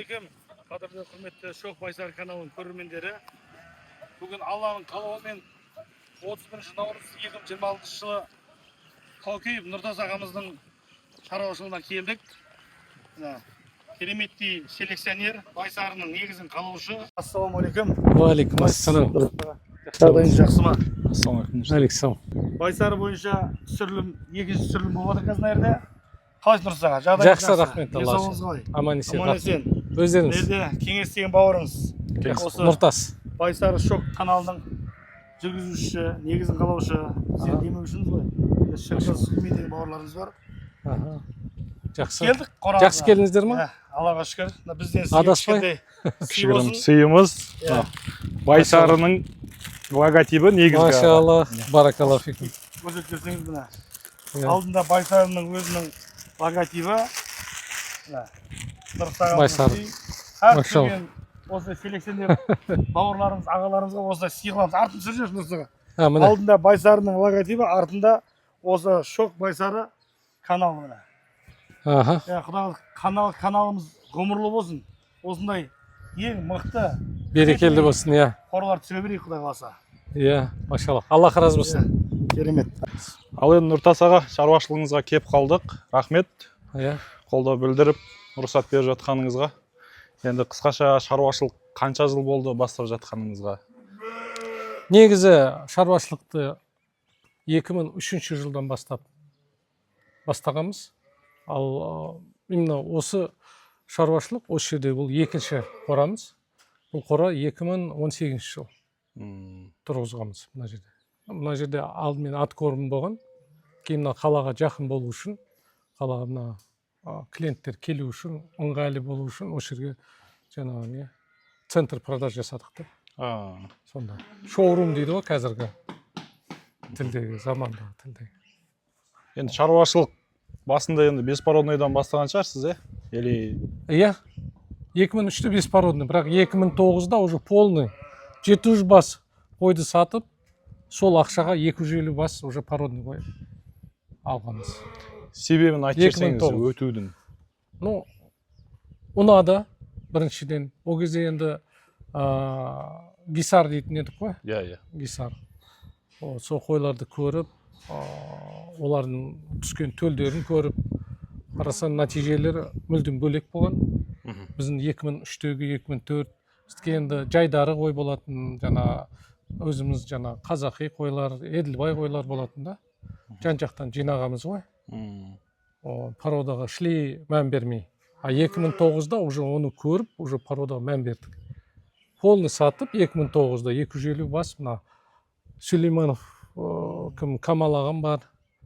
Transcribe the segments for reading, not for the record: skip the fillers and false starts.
Ассалаумағалейкум, қадірлі құрметті Шоқ Байсар каналының көрермендері. Бүгін Алланың қалауымен 31 наурыз 2026 жылы Қалкеев Нұртас ағамыздың шаруашылығына келдік. Кереметтей селекционер, Байсарының негізін қалаушы. Ассалаумағалейкум. Уалейкум ассалам. Жағдайыңыз жақсы ма? Ассалаумағалейкум. Байсары бойынша түсірілім, екінші түсірілім болып жатыр қазір жерде. Қалайсыз Нұртас аға? Жағдайыңыз Жақсы, рахмет. денсаулығыңыз қалай? Аман есен. Аман есен. Өздеріңіз. Жерде кеңес деген бауырыңыз. Осы Нұртас. Байсары Шоқ каналының жүргізушісі, негізін қалаушы, сен демеушіңіз ғой. Шықсыз деген бауырларымыз бар. Жақсы. Келдік қорамызға. Жақсы келдіңіздер ма? Аллаға шүкір. Бізден Адаспай. Кішігірім сыйымыз Байсарының логотипі негізгі. Машалла, баракалла фикум. Көрсетіп жүрсеңіз мына. Алдында Байсарының өзінің логотипі. Байсар. Машалла. Осы селекционер бауырларымыз, ағаларымызға осы сыйлығымыз артын түсіріп жүрсің Нұрсаға. Алдында Байсарының логотипі, артында осы Шоқ Байсары каналы мына. Құдай каналымыз ғұмырлы болсын. Осындай ең мықты Берекелді болсын, иә. қорлар түсіре берейік Құдай қаласа. Иә, машалла. Аллах разы болсын. Керемет. Ал енді Нұртас аға, шаруашылығыңызға кеп қалдық. Рахмет. Иә. Қолдау білдіріп, рұқсат беріп жатқаныңызға. Енді қысқаша шаруашылық қанша жыл болды бастап жатқаныңызға? Негізі шаруашылықты 2003 жылдан бастағанбыз. Ал именно осы шаруашылық осы жерде бұл екінші қорамыз. Бұл қора 2018 жыл тұрғызғанбыз мына жерде. Мына жерде алдымен ат корым болған. Кейін қалаға жақын болу үшін, қалаға мына клиенттер келу үшін, ыңғайлы болу үшін осы жерге жаңағы не центр продаж жасадық та. Сонда шоурум дейді ғой қазіргі тілдегі, замандағы тілдегі. Енді шаруашылық басында енді беспородныйдан бастаған шығарсыз, Или... Иә, 2003-те беспородный, бірақ 2009-да уже полный 700 бас қойды сатып, сол ақшаға 250 бас уже породный қой алғанбыз. Себебін айтып берсеңіз өтудің? Ну, ұнады біріншіден. Ол кезде енді гисар дейтін едік қой. Иә. Гисар. Сол қойларды көріп, олардың түскен төлдерін көріп, қарасан нәтижелер мүлдем бөлек болған. Біздің 2003-тегі 2004 бізге енді жайдары қой болатын, өзіміз қазақи қойлар, еділбай қойлар болатын да. Жан-жақтан жинағамыз ғой. Породаға шлей мән бермей. 2009-да уже оны көріп, уже породаға мән бердік. Полный сатып 2009-да 250 бас мына Сүлейменов Камал ағам бар,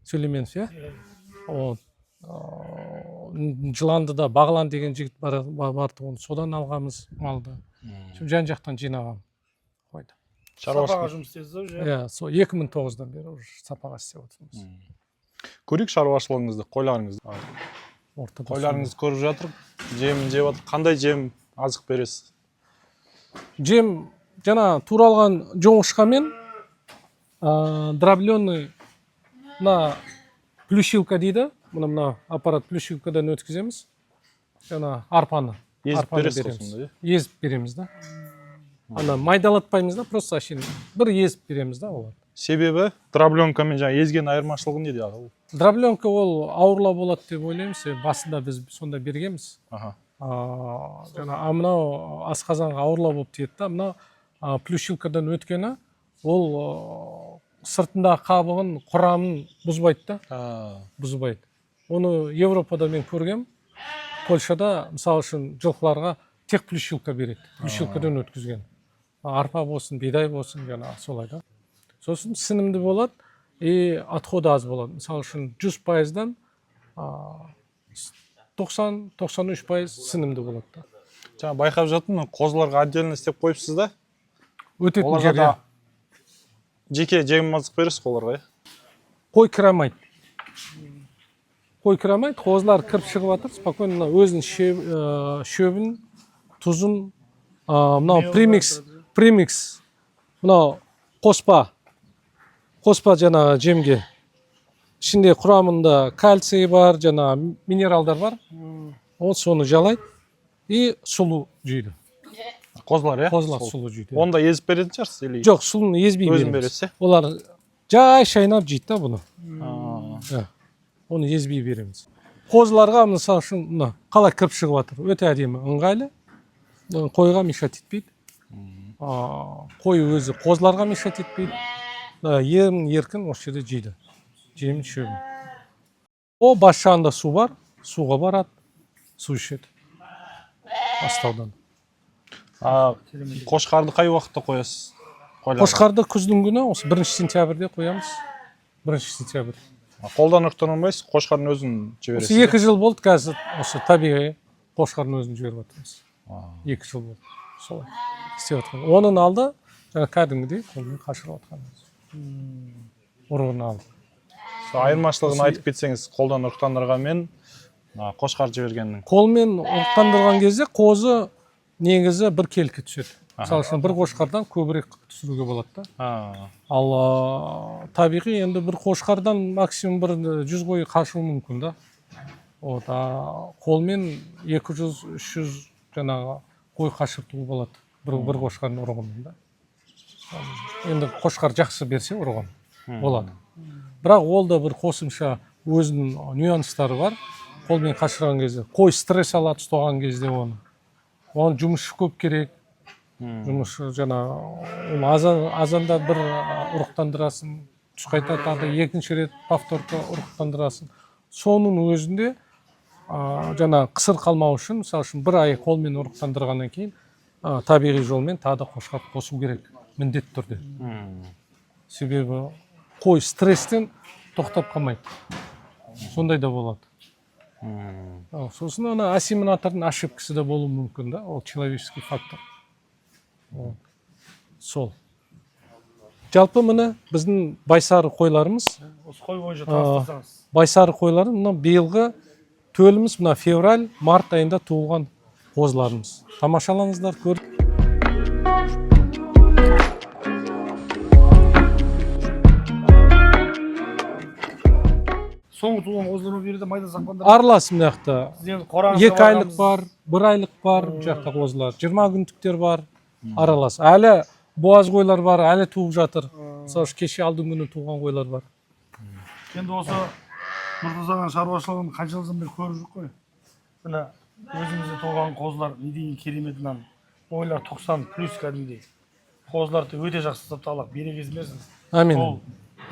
Сүлейменов, Жыландыда Бағлан деген жігіт барды, оны содан алғамыз малды. Жан-жақтан жинағам қойды. Сапаға жұмыс істедіңіз ғой? Иә, сол 2009-дан бері сапаға істеп отырмыз. Көрейік шаруашылығыңызды, қойларыңызды. Қойларыңызды көріп жатыр, жемін жеп жатыр. Қандай жем азық бересіз? Жем туралған жоңышқамен дробленный плющилка дейді. Мына аппарат плющилкадан өткіземіз. Арпаны. Езіп бересіз? Езіп береміз да. Майдалатпаймыз да, просто бір езіп береміз да олар. Себебі дробленкамен езген айырмашылығы не дейді? Дробленка ол ауырлау болады деп ойлаймыз. Басында біз сонда бергенбіз. Мынау асқазанға ауырлау болып тиеді да. Мына плющилкадан өткені ол сыртында қабығын, құрамын бұзбайды да. Бұзбайды. Оны Европада мен көргем. Польшада, мысалы үшін, жылқыларға тек плющилка береді. Плющилкадан өткізген. Арпа болсын, бидай болсын, солай да. Сосын сінімді болады, отходы аз болады. Мысалы үшін, 100%-дан 90-93% сінімді болады да. Байқап жаттым, қозыларға отдельно істеп қойыпсыз да? Өтетін жерде. Жеке жем азық бересіз оларға? Қой кірамайды. Қозылар кіріп шығып жатыр, спокойно өзінің шөбін, тұзын, мынау премикс, мынау қоспа жемге. Ішінде құрамында кальций бар, минералдар бар. Соны жалайды. и сулуу жүйдү. Козулар, э? Козулар сулуу жүйдү. Оны да езип беретін шығарсыз или? Жок, сулууну езбей Өзүн беребиз. бересиз, э? Олар жай шайнап жейт да буну. А, Onu езбей береміз. Қозыларға мысалы үшін мына қалай кіріп шығып жатыр, өте әдемі, ыңғайлы. Қойға мешать етпейді. Қой өзі қозыларға мешать етпейді. Емін еркін осы жерде жейді. Жемін шөбін. О бас жағында су бар, суға барады, су ішеді. Астаудан. қошқарды қай уақытта қоясыз? Қошқарды күздің күні осы 1 сентябрьде қоямыз. 1 сентябрь. Қолдан ұрықтырмайсыз, қошқардың өзін Осы жібересіз? 2 жыл болды қазір осы табиғи қошқардың өзін жіберіп жатырмыз. 2 жыл болды. Солай істеп жатқан. Оның алды жаңа кәдімгідей қолмен қашырып жатқанымыз. Ұрығын алды. Айырмашылығын айтып кетсеңіз, қолдан ұрықтандырғанмен қошқар жібергеннің. Қолмен ұрықтандырған кезде қозы негізі бір келкі түседі. Мысалы үшін бір қошқардан көбірек түсіруге болады да. Ал табиғи енді бір қошқардан максимум бір 100 қой қашуы мүмкін да. Қолмен 200-300 жаңағы қой қашыртуға болады. Бір қошқардың ұрығымен да. Енді қошқар жақсы берсе ұрығын болады. Бірақ ол да бір қосымша өзінің нюанстары бар. Қолмен қашырған кезде қой стресс алады ұстаған кезде оны. Оның жұмысы көп керек. Жұмысы жаңа азанда бір ұрықтандырасын, түс қайта тағы екінші рет повторка ұрықтандырасын. Соның өзінде жаңа қысыр қалмау үшін, мысалы үшін бір ай қолмен ұрықтандырғаннан кейін табиғи жолмен тағы да қошқар қосу керек, міндетті түрде. Себебі қой стресстен тоқтап қалмайды. Сондай да болады. Сосын ана ассимилятордың ошибкасы да болуы мүмкін да, ол человеческий фактор. Сол. Жалпы міне біздің байсары қойларымыз. Осы қой бойынша таныстырсаңыз. Байсары қойлары мына биылғы төліміз мына февраль, март айында туылған қозыларымыз. Тамашалаңыздар, көр. Соңғы туған қозылар берді майда сақпандар. Аралас мына жақта. 2 айлық бар, 1 айлық бар, бұл жақта қозылар. 20 күндіктер бар, аралас. Әлі боз қойлар бар, әлі туып жатыр. Мысалы кеше алдың күні туған қойлар бар. Енді осы Нұртазаған шаруашылығын қанша жылдан бері көріп жүр қой. Міне өзімізде туған қозылар не деген кереметінен ойлар 90 плюс кәдімгідей. Қозыларды өте жақсы ұстап Аллах берекесін берсін. Амин. Ол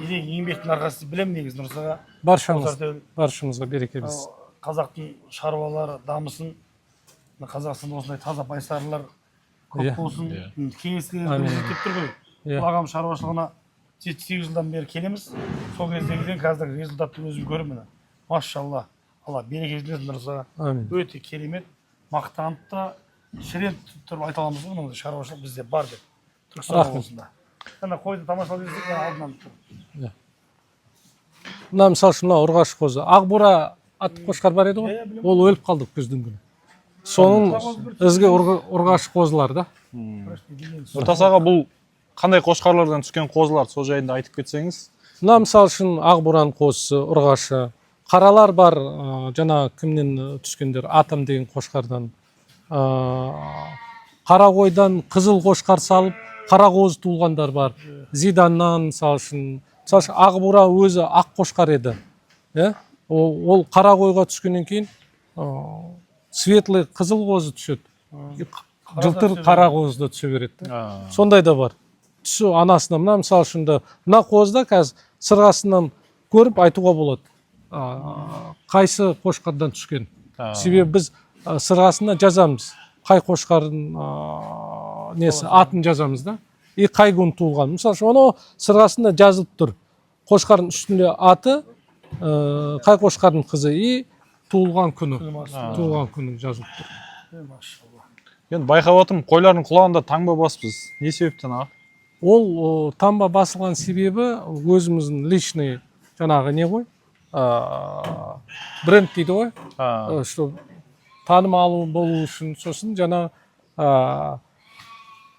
ерен еңбектің арқасы білемін негізі Нұртазаға. Баршамызға береке берсін. Қазақтың шаруалары дамысын. Қазақстанда осындай таза байсарлар көп болсын. Кеңестерді жетіп тұр ғой. Бұл ағам шаруашылығына 7-8 жылдан бері келеміз. Сол кездегіден қазіргі результатты өзім көріп міне. Машалла. Алла берекесін берсін Нұртазаға. Өте керемет. Мақтанып та шірен тұрып айта аламыз ғой, мынандай шаруашылық бізде бар деп. Түркістан облысында. Ана қойды тамашалап жүрсек, алдынан тұр. Мына мысалы үшін мына ұрғаш қозы. Ақбура атты қошқар бар еді ғой. Ол өліп қалды күздің күні. Соның ізгі ұрғаш қозылар да. Нұртазаға бұл қандай қошқарлардан түскен қозылар, сол жайында айтып кетсеңіз? Мына мысалы үшін Ақбураның қозысы, ұрғашы. Қаралар бар, жаңа кімнен түскендер, Атам деген қошқардан. Қара қойдан қызыл қошқар салып, қара қозы туылғандар бар. Зиданнан мысалы үшін Ақбура өзі ақ қошқар еді. Ол қара қойға түскеннен кейін светлый қызыл қозы түседі. Жылтыр қара қозы да түсе береді. Сондай да бар. Түсі анасына, мына мысалы үшін мына қозда қазір сырғасынан көріп айтуға болады. Қайсы қошқардан түскен. Себебі біз сырғасына жазамыз. Қай қошқардың атын жазамыз да. И қай күн туылған. Мысалы үшін оны сырғасында жазылып тұр. Қошқардың үстінде аты, қай қошқардың қызы и туылған күні. Туылған күні жазылып тұр. Енді байқап отырмын, қойлардың құлағында таңба басыпсыз. Не себептен аға? Ол таңба басылған себебі өзіміздің личный жаңағы не ғой? Бренд дейді ғой. Танымал болу үшін сосын жаңа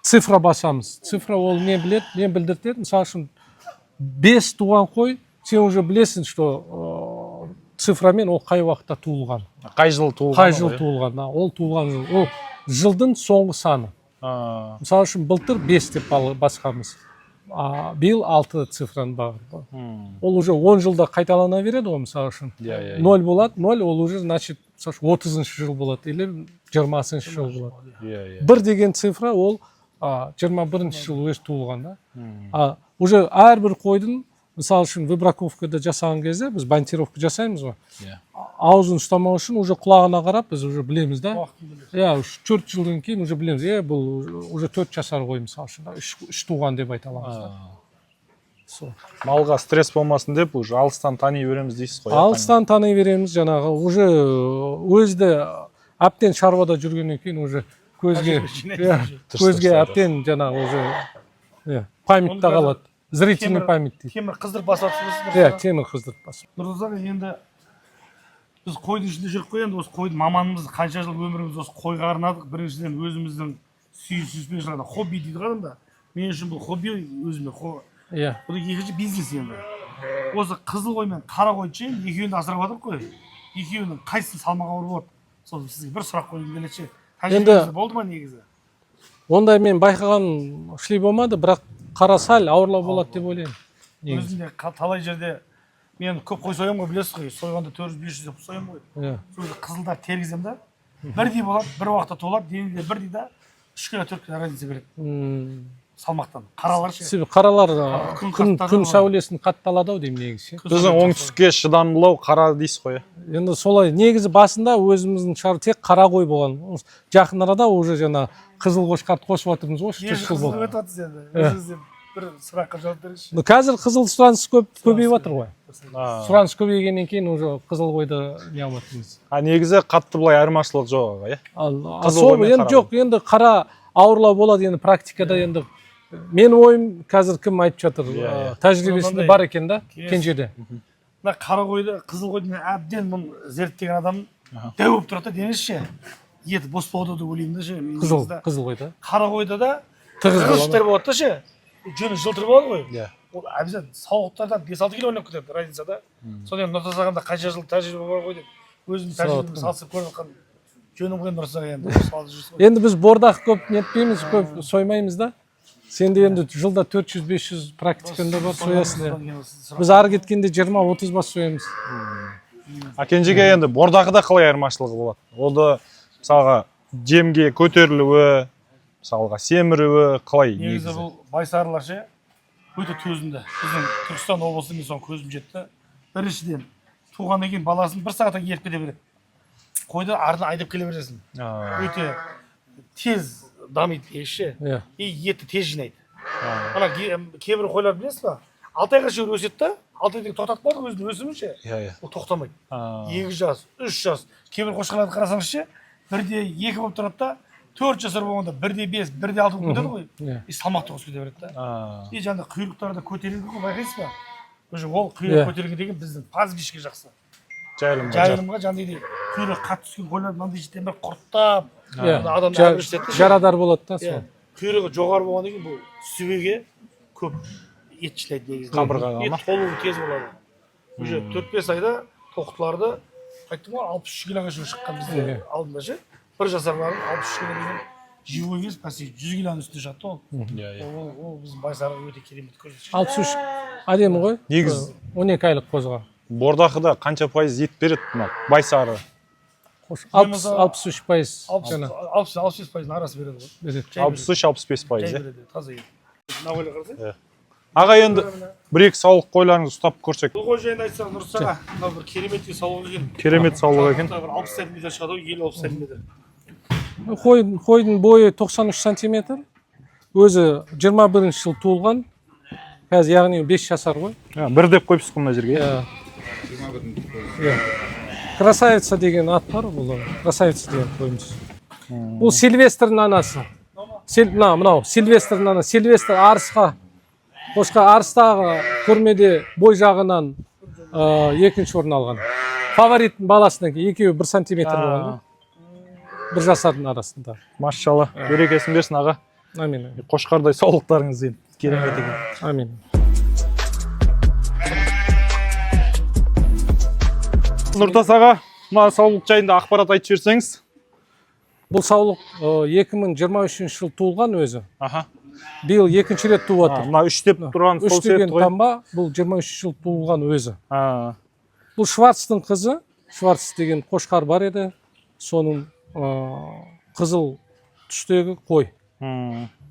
цифра басамыз. Цифра ол не біледі, не білдіртеді. Мысалы үшін 5 туған қой, сен уже білесің, что цифрамен ол қай уақытта туылған. Қай жыл туылған? Қай жыл туылған. Ол туылған жыл. Ол жылдың соңғы саны. Мысалы үшін былтыр 5 деп басқамыз. Биыл 6 цифраны бағыр. Ол уже 10 жылда қайталана береді ғой, мысалы үшін. 0 болады, 0 ол уже, значит, 30-шы жыл болады, или 20-шы жыл болады. 1 деген цифра ол 21-шы жыл өз туылған. Уже әрбір қойдың, мысалы үшін выбраковкада жасаған кезде, біз бантировка жасаймыз ғой. Аузын ұстамау үшін уже құлағына қарап, біз уже білеміз да. 4 жылдан кейін уже білеміз. Бұл уже 4 жасар қой, мысалы үшін. 3 туған деп айта аламыз. Малға стресс болмасын деп, уже алыстан тани береміз дейсіз ғой. Алыстан тани береміз, жаңағы. Уже өзді әптен шаруада жүргеннен кейін уже көзге әптен жаңағы уже памятта қалады. Зрительный память дейді. Темір қыздырып басып жатсыз. Темір қыздырып басып. Нұрдазаға, енді біз қойдың ішінде жүріп қойған, осы қойдың маманымыз қанша жыл өміріміз осы қойға арнадық. Біріншіден өзіміздің сүйіспеншілігіне хобби дейді ғой да. Мен үшін бұл хобби өзіме. Бұл екінші бизнес енді. Осы қызыл қой мен қара қойды екеуін асырап жатырмық қой. Екеуінің қайсысын салмағы ауыр болады? Сол сізге бір сұрақ қойғым келеді. Тәжірибеңіз болды ма негізі? Ондай мен байқаған шлей болмады, бірақ қара сәл ауырлау болады деп ойлаймын. Өзінде талай жерде мен көп қой соямын ғой, білесіз ғой, сойғанда 400-500 деп соямын ғой. Сол қызылдар тергізем да, бірдей болады, бір уақытта толады, денеде бірдей да, 3 кило 4 кило разница береді. Салмақтан. Қаралар ше. Себебі қаралар күн сәулесін қатталады ау деймін негізі. Біздің оңтүстікке шыдамдылау қара дейсіз ғой. Енді солай негізі басында өзіміздің шар тек қара қой болған. Жақын арада уже жаңа қызыл қошқарды қосып жатырмыз ғой, 3 жыл болды. Бір сұраққа жауап беріңізші. Қазір қызыл сұраныс көбейіп жатыр ғой. Сұраныс көбейгеннен кейін уже қызыл қойды не алматырмыз. Негізі қатты былай айырмашылық жоқ, иә? Енді жоқ, енді қара ауырлау болады, енді практикада енді мен ойым қазір кім айтып жатыр, тәжірибесінде бар екен да, кенжеде. Қара қойды, қызыл қойды әбден мұн зерттеген адам дәу болып тұрады, денесші. Еті бос болады деп ойлаймын да ше. Қызыл қойды. Қара қойды да тығыздыр болады да ше. Жөні жылтыр болады ғой. Ол әбден сауықтардан 5-6 кило ойнап кетеді разницада. Содан Нұртазағанда қанша жыл тәжірибе бар ғой деп өзінің тәжірибесін салысып көріп жатқан жөнім ғой Нұртазаға енді. Енді біз бордақ көп нетпейміз, көп соймаймыз да. Сенде енді жылда 400-500 практиканда бар соясың. Біз ары кеткенде 20-30 бас соямыз. Кенжеге енді бордақыда қалай айырмашылығы болады? Олды мысалға жемге көтерілуі, мысалға семіруі қалай? Негізі бұл байсарылар ше өте төзімді. Біздің Түркістан облысының соң көзім жетті. Біріншіден туғаннан кейін баласын 1 сағатта еріп кете береді. Қойды ардына айдап келе бересің. Өте тез дамиды ше. И етті тез жинайды. Ана кейбір қойлар білесіз ба? 6 айға шейін өседі да, 6 айдан тоқтатып қалады өзінің өсімін ше. Ол тоқтамайды. 2 жас, 3 жас. Кейбір қошқарларды қарасаңыз ше, бірде 2 болып тұрады да, 4 жасар болғанда бірде 5, бірде 6 болып кетеді ғой. И салмақты қосып кете береді да. И жаңағыдай құйрықтары да көтерілген ғой, байқайсыз ба? Уже ол құйрық көтерілген деген біздің пастбищке жақсы. Жайылымға жаңағыдай құйрық қатты түскен қойлар мынандай жерден бір құрттап, адамды әбірштетті. Жарадар болады да сол. Құйрығы жоғары болғаннан кейін бұл сүбеге көп ет жинайды негізінде. Қабырғаға ма? Ет толуы тез болады. Уже 4-5 айда тоқтыларды айттым ғой 63 килоға шейін шыққан бізде алдында ше. 1 жасарларын 63 кило деген живой вес почти 100 килоның үстінде жатты ол. Ол біздің байсарғы өте керемет көрсеткіш. 63 әдемі ғой. Негіз 12 айлық қозға. Бордақыда қанша пайыз ет береді байсары? 63%. 60-65% арасы береді ғой. 63-65%. Таза ет. Нағойла қарасай. Аға енді 1-2 саулық қойларыңызды ұстап көрсек. Бұл қой жайында айтсақ Нұрсаға, мынау бір керемет саулық екен. Керемет саулық екен. 60 сантиметр шығады ғой, 50-60 сантиметр. Қойдың бойы 93 сантиметр. Өзі 21 жыл туылған. Қазір яғни 5 жасар ғой. Бір деп қойыпсыз мына жерге. Красавица деген ат бар, бұл красавица деген қойымыз. Бұл Сильвестрдің анасы. Мынау Сильвестрдің анасы. Сильвестр арысқа, қошқа арыстағы көрмеде бой жағынан 2-ші орын алған. Фавориттің баласынан кейін екеуі 1 сантиметр болған. 1 жасардың арасында. Машалла, берекесін берсін аға. Амин. Қошқардай саулықтарыңыз енді керемет екен. Амин. Нұртас аға, мына саулық жайында ақпарат айтып жіберсеңіз. Бұл саулық 2023 жыл туылған өзі. Аха. Биыл екінші рет туып отыр. Мына 3 деп тұрған сол 3 деген себепті ғой. таңба бұл 23 жыл туылған өзі. А, Бұл Шварцтың қызы, Шварц деген қошқар бар еді. Соның қызыл түстегі қой.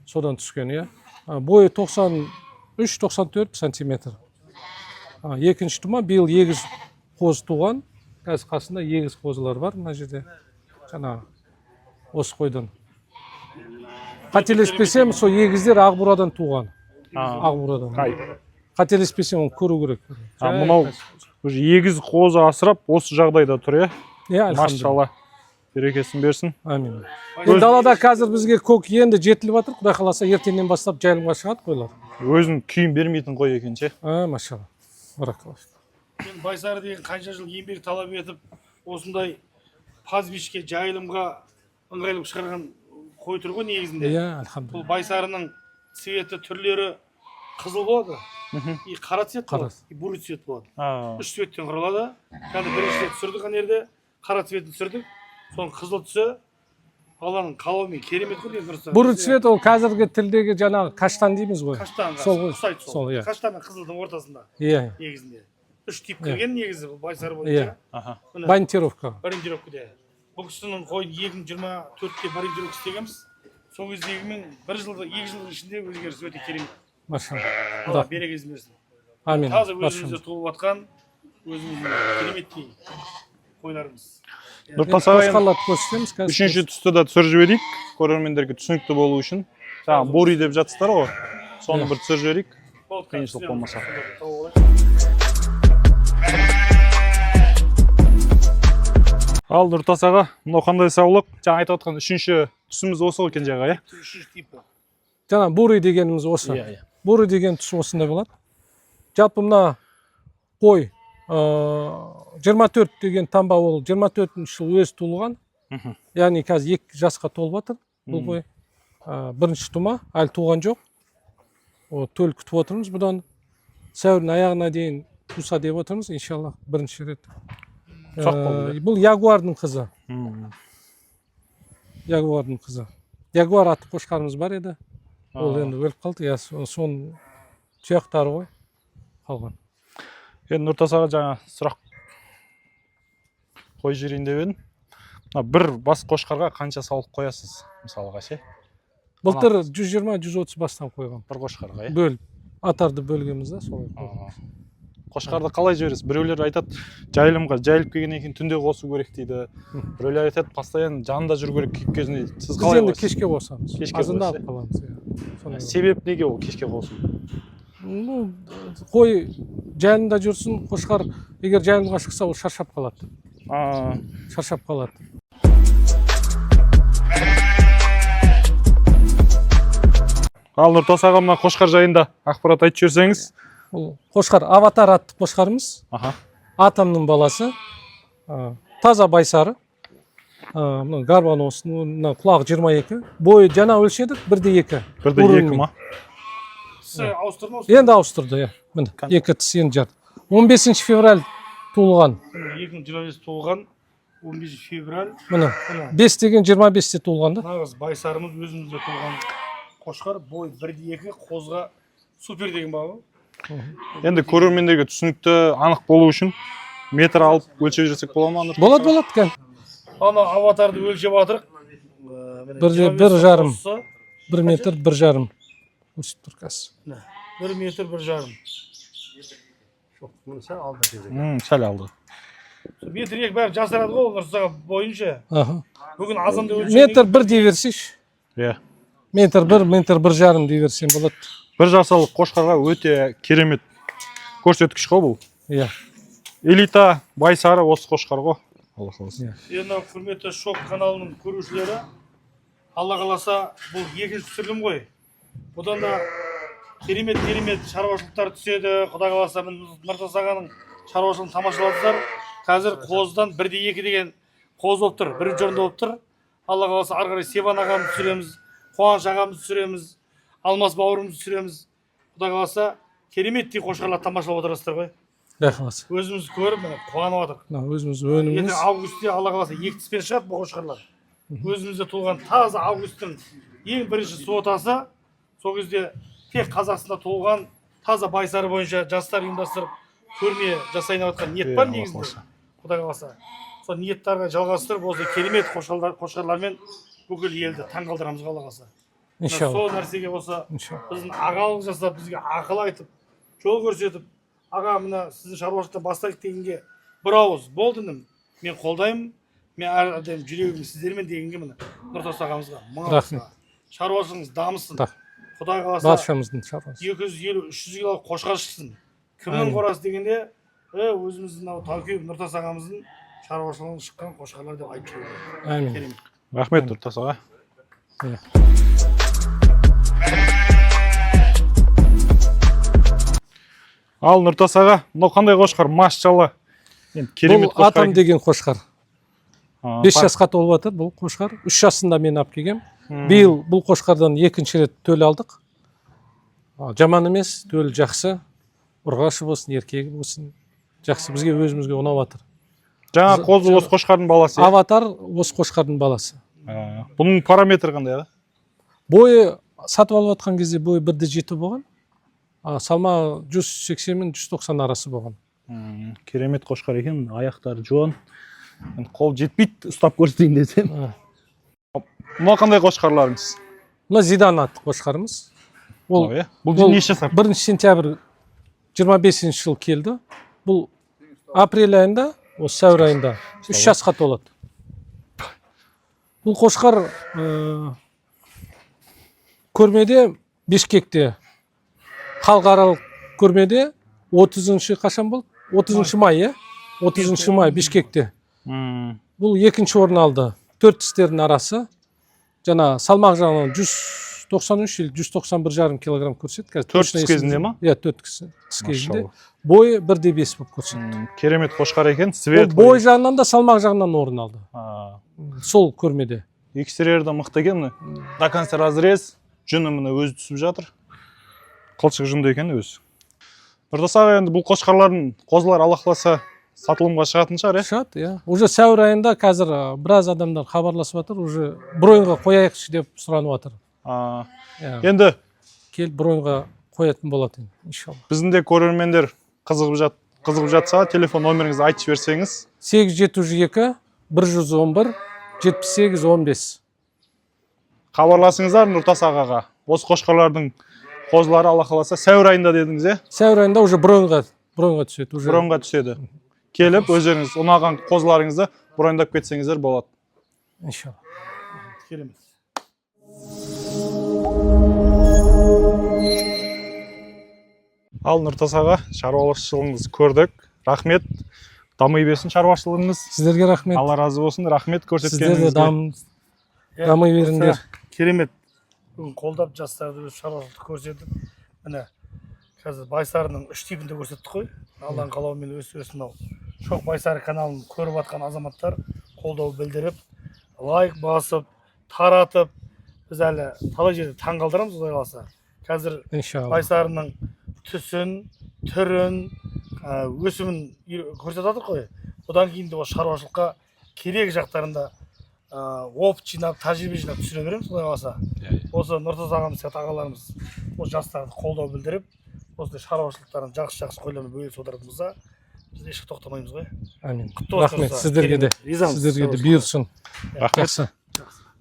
Содан түскен, иә. Бойы 93-94 сантиметр. Екінші тума биыл егіз қоз туған. Қазір қасында егіз қозылар бар мына жерде. Жаңағы осы қойдан. Қателеспесем, сол егіздер Ақбурадан туған. Ақбурадан. Қателеспесем, оны көру керек. Мынау уже егіз қозы асырап осы жағдайда тұр, иә? Иә, Машалла. Берекесін берсін. Амин. Енді далада қазір бізге көк енді жетіліп жатыр. Құдай қаласа ертеңнен бастап жайылымға шығады қойлар. Өзін күйін бермейтін қой екен, ше? Машалла. Баракалла. Мен Байсары деген қанша жыл еңбек талап етіп, осындай пастбищке жайылымға ыңғайлап шығарған қой тұр ғой негізінде. Иә, Бұл альхамдулилля. Байсарының цветі түрлері қызыл болады, и қара цвет болады, и бурый цвет болады. Үш цветтен құралады. Қазір бірінші рет түсірдік ана жерде, қара цветін түсірдік. Соның қызыл түсі Алланың қалауымен керемет қой деп тұрса. Бурый цвет ол қазіргі тілдегі жаңағы каштан дейміз ғой. Каштанға Сол ғой. ұқсайды Сол, иә. Каштан мен қызылдың ортасында Иә. негізінде. Үш тип кірген негізі бұл Байсары бойынша. Иә. Бантировка. Ориентировкада. Бұл кісінің қойын 2024-те ориентировка істегенбіз. Сол кездегі бір жылдың, 2 жылдың ішінде өзгеріс өте керемет. Машалла. Алла берекесін берсін. Амин. Қазір өзімізде туып жатқан өзіміздің кереметтей қойларымыз. Нұртас аға, Қошқарларды көрсетеміз қазір. үшінші түсті да түсіріп жіберейік, көрермендерге түсінікті болу үшін. Жаңа бури деп жатсыздар ғой. Соны бір түсіріп жіберейік. Қиыншылық болмаса. Ал Нұртас аға, мынау қандай саулық? Жаңа айтып отқан үшінші түсіміз осы ғой екен жаға, иә? Үшінші типі. Жаңа бурый дегеніміз осы. Бурый деген түс осындай болады. Жалпы мына қой 24 деген таңба ол 24-ші жыл өзі туылған. Яғни қазір 2 жасқа толып жатыр бұл қой. Бірінші тума, әлі туған жоқ. Төл күтіп отырмыз бұдан. Сәуірдің аяғына дейін туса деп отырмыз, иншалла, бірінші рет. Бұл ягуардың қызы. Ягуардың қызы. Ягуар атты қошқарымыз бар еді. Ол енді өліп қалды. Соның тұяқтары ғой қалған. Енді Нұртас аға жаңа сұрақ қойып жіберейін деп едім. Бір бас қошқарға қанша саулық қоясыз, мысалға ше? Былтыр 120-130 бастан қойған. Бір қошқарға, иә? Бөл. Атарды бөлгенбіз да солай. Қошқарды қалай жібересіз? Біреулер айтады, жайылымға жайылып келгеннен кейін түнде қосу керек дейді. Біреулер айтады, постоянно жанында жүру керек күйіп кезінде. Сіз қалай Біз енді қойасыз? кешке қосамыз. Кешке Азында қосасыз, алып қаламыз. Себеп неге ол кешке қосу? Қой жайылымда жүрсін, қошқар егер жайылымға шықса, ол шаршап қалады. Шаршап қалады. Ал Нұртас аға, мына қошқар жайында ақпарат айтып жіберсеңіз. Қошқар аватар атты қошқарымыз. Атамның баласы. Таза Байсары. Гарбан осының құлағы 22. Бойы жаңа өлшедік 1/2. 1/2 ма? Тісі ауыстырма осы? Енді ауыстырды, міне. 2 тіс енді жарды. 15 февраль туылған. 2025 туылған 15 февраль. Міне. 5 деген 25-те туылған да. Нағыз Байсарымыз өзімізде туылған қошқар. Бой 1/2, қозға супер деген бабы. Енді көрермендерге түсінікті анық болу үшін метр алып өлшеп жүрсек бола ма? Болады екен. Ана аватарды өлшеп жатырық. 1,5 1 метр 1,5 өсіп тұр қазір. 1 метр 1,5. Сәл алды. Метр 2 бәрі жасырады ғой Нұрсаға бойынша. Бүгін азанда өлшеп. Метр 1 дей берсейші. Иә. Метр 1, метр 1,5 дей берсем болады. Бір жасалық қошқарға өте керемет көрсеткіш қой бұл. Иә. Элита Байсары осы қошқар ғой. Алла қаласа. Енді құрметті Шок каналының көрушілері, Алла қаласа бұл екінші түсірілім ғой. Бұдан да керемет шаруашылықтар түседі. Құдай қаласа Нұртас ағаның шаруашылығын тамашаладыңыздар. Қазір қозыдан 1/2 деген қоз болып тұр, бірінші орында болып тұр. Алла қаласа ары қарай Севан ағамызды түсіреміз, Қуаныш ағамызды түсіреміз, Алмас бауырымызды түсіреміз. Құдай қаласа кереметтей қошқарлар тамашалап отырасыздар ғой. Рахмат. Өзіміз көріп міне қуанып жатырмық. Мына өзіміз өніміміз. Ертең августте Алла қаласа ектіспен шығады бұл қошқарлар. Өзімізде туылған таза августтың ең бірінші суотасы. Сол кезде тек Қазақстанда туылған таза байсары бойынша жастар ұйымдастырып көрме жасайын деп жатқан ниет бар негізінде. Құдай қаласа. Сол ниеттарға жалғастырып осы керемет қошқарлармен бүкіл елді таңғалдырамыз Алла қаласа. Иншалла. Сол нәрсеге осы біздің ағалық жасап бізге ақыл айтып, жол көрсетіп, аға мына сіздің шаруашылықта бастайық дегенге бір ауыз болды інім. Мен қолдаймын. Мен әрдайым жүрегім сіздермен дегенге міне Нұртас ағамызға мың алғыс. Шаруашылығыңыз дамысын. Құдай қаласа Баршамыздың шаруасы. 250-300 кило қошқар шықсын. Кімнің қорасы дегенде, өзіміздің мынау Таукеев Нұртас ағамыздың шаруашылығынан шыққан қошқарлар деп айтып жүрмін. Амин. Рахмет Нұртас аға. Ал Нұртас аға, мынау қандай қошқар? Машалла. Керемет Бұл қошқар. атам деген қошқар. 5 Пар- жасқа толып жатыр бұл қошқар. 3 жасында мен алып келгем. Биыл бұл қошқардан екінші рет төл алдық. Жаман емес, төл жақсы. Ұрғашы болсын, еркегі болсын. Жақсы, бізге өзімізге ұнап жатыр. Жаңа қозы осы қошқардың баласы. Аватар осы қошқардың баласы. Бұның параметрі қандай аға? Бойы сатып алып жатқан кезде бойы 1,7 болған. Салмағы 180 мен 190 арасы болған. Керемет қошқар екен, аяқтары жуан. Қол жетпейді, ұстап көрсетейін десем. Мына қандай қошқарларыңыз? Мына Зидан атты қошқарымыз. Бұл неше жасар? 1 сентябрь 25 жыл келді. Бұл апрель айында, осы сәуір айында 3 жасқа толады. Бұл қошқар көрмеде Бишкекте халықаралық көрмеде 30-шы қашан болды? 30 май, 30 май Бишкекте. Бұл екінші орын алды. 4 тістердің арасы. Жана салмақ жағынан 193 или 191,5 килограмм көрсетті. 4 тіс кезінде ма? Иә, 4 тіс кезінде. Бойы 1,5 болып көрсетті. Керемет қошқар екен, свет. Бой жағынан да салмақ жағынан орын алды. Сол көрмеде. Экстерьерді мықты екен. До конца разрез, жүні міне өзі түсіп жатыр. Қылшық жүнді екен өзі. Нұртас аға, енді бұл қошқарлардың қозылар Алла қаласа сатылымға шығатын шығар, Шығады, иә. Уже сәуір айында қазір біраз адамдар хабарласып жатыр, уже броньға қояйықшы деп сұранып жатыр. Енді келіп броньға қоятын болады, иншалла. Біздің де көрермендер қызығып жатса, телефон номеріңізді айтып жіберсеңіз. 872 111 7815. Хабарласыңыздар Нұртас ағаға. Осы қошқарлардың қозылары Алла қаласа сәуір айында дедіңіз, е? Сәуір айында уже броньға түседі. Броньға түседі. Келіп, өздеріңіз ұнаған қозыларыңызды броньдап кетсеңіздер болады. Иншалла. Керемет. Ал Нұртас аға, шаруашылығыңызды көрдік. Рахмет. Дамый берсін шаруашылығыңыз. Сіздерге рахмет. Алла разы болсын. Рахмет Сіздерде көрсеткеніңізге. дамый беріңдер. Керемет. Бүгін қолдап жастарды шаруашылықты көрсетіп, міне қазір байсарының 3 типінде көрсеттік қой. Алланың қалауымен өсіп мынау Шоқ Байсары каналын көріп жатқан азаматтар қолдау білдіріп, лайк басып, таратып, біз әлі талай жерде таңғалдырамыз Құдай қаласа. Қазір Иншалла. Байсарының түсін, түрін, өсімін көрсетіп жатыр қой. Одан кейін де осы шаруашылыққа керек жақтарында опыт жинап, тәжірибе жинап түсіре береміз Құдай қаласа. Осы Нұртас ағамыз сияқты ағаларымыз осы жастарды қолдау білдіріп, осындай шаруашылықтарын жақсы қойлармен бөлісіп отыратынымызда біз ешқашан тоқтамаймыз ғой. Амин. Құтты болсын. Рахмет. Сіздерге де бұйырсын. Рахмет.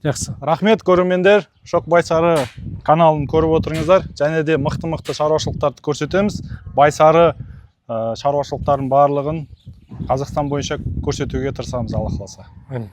Жақсы. Рахмет көрермендер. Шоқ Байсары каналын көріп отырыңыздар. Және де мықты шаруашылықтарды көрсетеміз. Байсары шаруашылықтардың барлығын Қазақстан бойынша көрсетуге тырысамыз Алла қаласа. Амин.